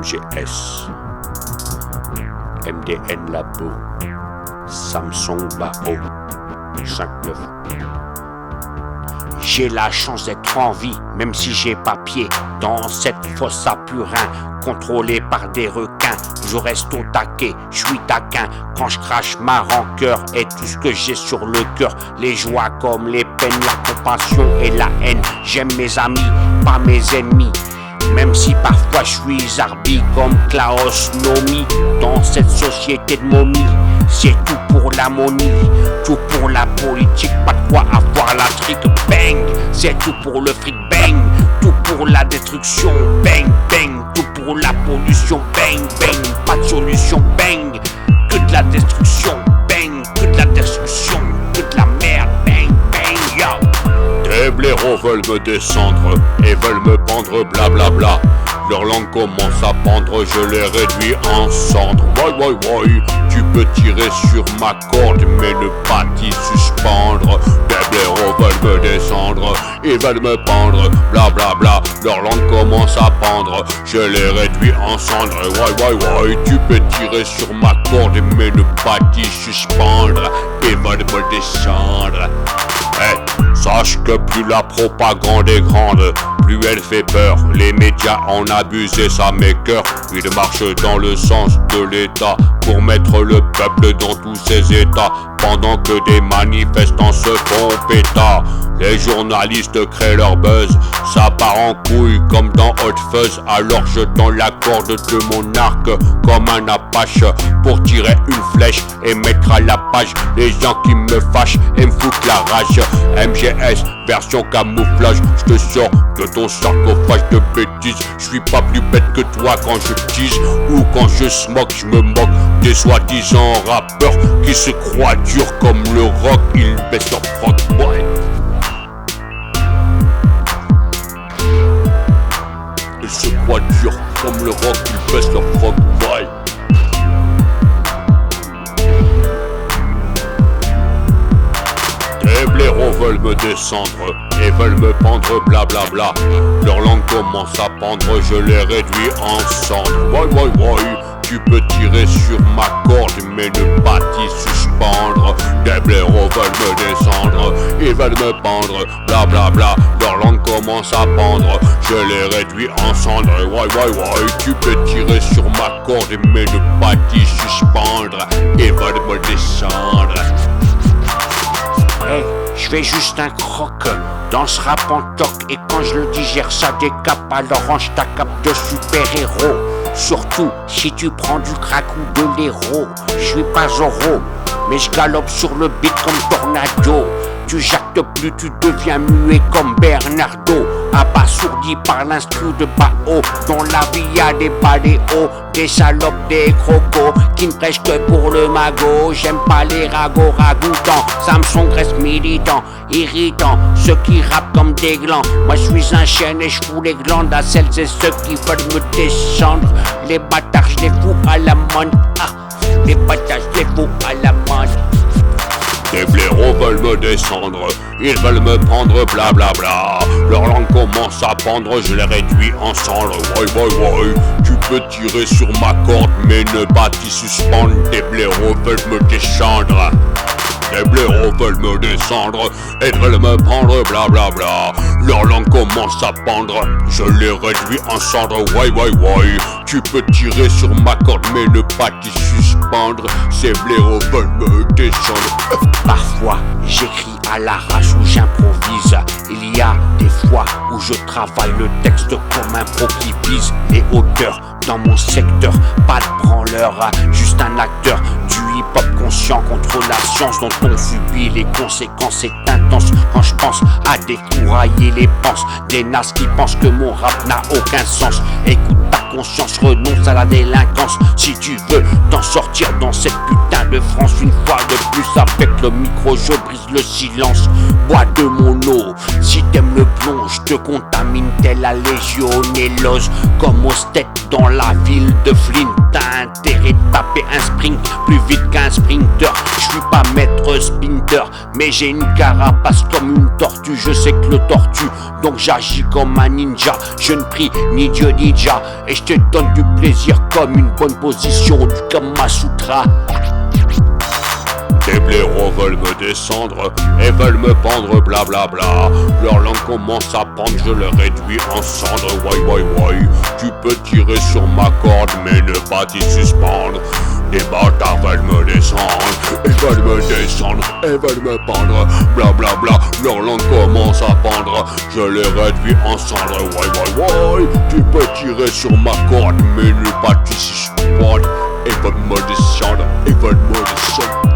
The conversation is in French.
MGS, MDN Labo, Samsung Bao, 5-9. J'ai la chance d'être en vie, même si j'ai pas pied dans cette fosse à purin, contrôlée par des requins. Je reste au taquet, je suis taquin quand je crache ma rancœur et tout ce que j'ai sur le cœur. Les joies comme les peines, la compassion et la haine. J'aime mes amis, pas mes ennemis. Même si parfois je suis zarbi comme Klaus Nomi. Dans cette société de momies, c'est tout pour la monnaie, tout pour la politique, pas de quoi avoir la trique. Bang, c'est tout pour le fric. Bang, tout pour la destruction. Bang, bang, tout pour la pollution. Bang, bang, pas de solution. Bang, que de la destruction. Bang, que de la destruction, que de la merde. Bang, bang, yo. Les blaireaux veulent me descendre et veulent me pendre, blablabla. Leur langue commence à pendre, je les réduis en cendres. Ouais, tu peux tirer sur ma corde, mais ne pas t'y suspendre. Les blaireaux veulent me descendre, ils veulent me pendre, blablabla. Leur langue commence à pendre, je les réduis en cendres. Ouais, tu peux tirer sur ma corde, mais ne pas t'y suspendre. Ils veulent me descendre. Sache que plus la propagande est grande, plus elle fait peur. Les médias en abusent et ça m'écoeure. Ils marchent dans le sens de l'État pour mettre le peuple dans tous ses états, pendant que des manifestants se font pétard. Les journalistes créent leur buzz, ça part en couille comme dans Hot Fuzz. Alors je tends la corde de mon arc comme un apache pour tirer une flèche et mettre à la page les gens qui me fâchent et me foutent la rage. MGS, version camouflage, je te sors de ton sarcophage de bêtises. Je suis pas plus bête que toi quand je tease ou quand je smoke, je me moque des soi-disant rappeurs qui se croient durs comme le rock. Ils baissent leur froc, ouais. Ils se croient durs comme le rock, ils baissent leur froc, ouais. Les blaireaux veulent me descendre et veulent me pendre, blablabla. Leur langue commence à pendre, je les réduis en cendres. Ouais, tu peux tirer sur ma corde, mais ne pas t'y suspendre. Des blaireaux veulent me descendre, ils veulent me pendre, blablabla. Leur langue commence à pendre, je les réduis en cendres. Ouais, tu peux tirer sur ma corde, mais ne pas t'y suspendre. Ils veulent me descendre. Hey, je fais juste un croc dans ce rap en toc, et quand je le digère ça décape. Alors range ta cape de super-héros, surtout si tu prends du crack ou de l'héros. Je suis pas Zorro, mais je galope sur le beat comme Tornado. Tu jactes plus, tu deviens muet comme Bernardo, abasourdi par l'instru de Bao. Dans la vie y'a des baléos, des salopes, des crocos qui ne prêchent que pour le magot. J'aime pas les ragots ragoutants, Samsung reste militant, irritant, ceux qui rappent comme des glands. Moi je suis un chêne et je fous les glandes à celles et ceux qui veulent me descendre. Les bâtards je les fous à la mode, les bâtards je les fous à la mode. Les blaireaux veulent me descendre, ils veulent me prendre, blablabla. Leur langue commence à pendre, je les réduis en cendres. Ouais, tu peux tirer sur ma corde, mais ne pas t'y suspendre. Des blaireaux veulent me descendre. Les blaireaux veulent me descendre et veulent me prendre, blablabla. Leur langue commence à pendre, je les réduis en cendres. Ouais, tu peux tirer sur ma corde, mais ne pas t'y suspendre. Ces blaireaux veulent me descendre. Parfois j'écris à l'arrache ou j'improvise. Il y a des fois où je travaille le texte comme un pro qui vise les hauteurs. Dans mon secteur, pas de branleur, juste un acteur du hip-hop conscient contre la science dont on subit les conséquences. C'est intense quand je pense à décourailler les penses des nazes qui pensent que mon rap n'a aucun sens. Écoute ta conscience, renonce à la délinquance si tu veux t'en sortir dans cette putain de France. Une fois de plus avec le micro je brise le silence. Bois de mon eau, si t'aimes le plomb je te contamine tel la légionellose. Comme au steak dans la ville de Flint, t'as intérêt de taper un sprint plus vite qu'un sprinter. Je suis pas maître être sprinter, mais j'ai une carapace comme une tortue. Je sais que le tortue, donc j'agis comme un ninja. Je ne prie ni Dieu ni Jah, et je te donne du plaisir comme une bonne position du Kama Sutra. Des blaireaux veulent me descendre et veulent me pendre, blablabla. Leur langue commence à pendre, je le réduis en cendres. Why, why, why. Tu peux tirer sur ma corde, mais ne pas t'y suspendre. Des bâtards veulent me descendre, et veulent me descendre, et veulent me pendre, blablabla. Leur langue commence à pendre, je les réduis en cendres. Why, why, why. Tu peux tirer sur ma corde, mais ne pas t'y suspendre. Et veulent me descendre, et veulent me descendre.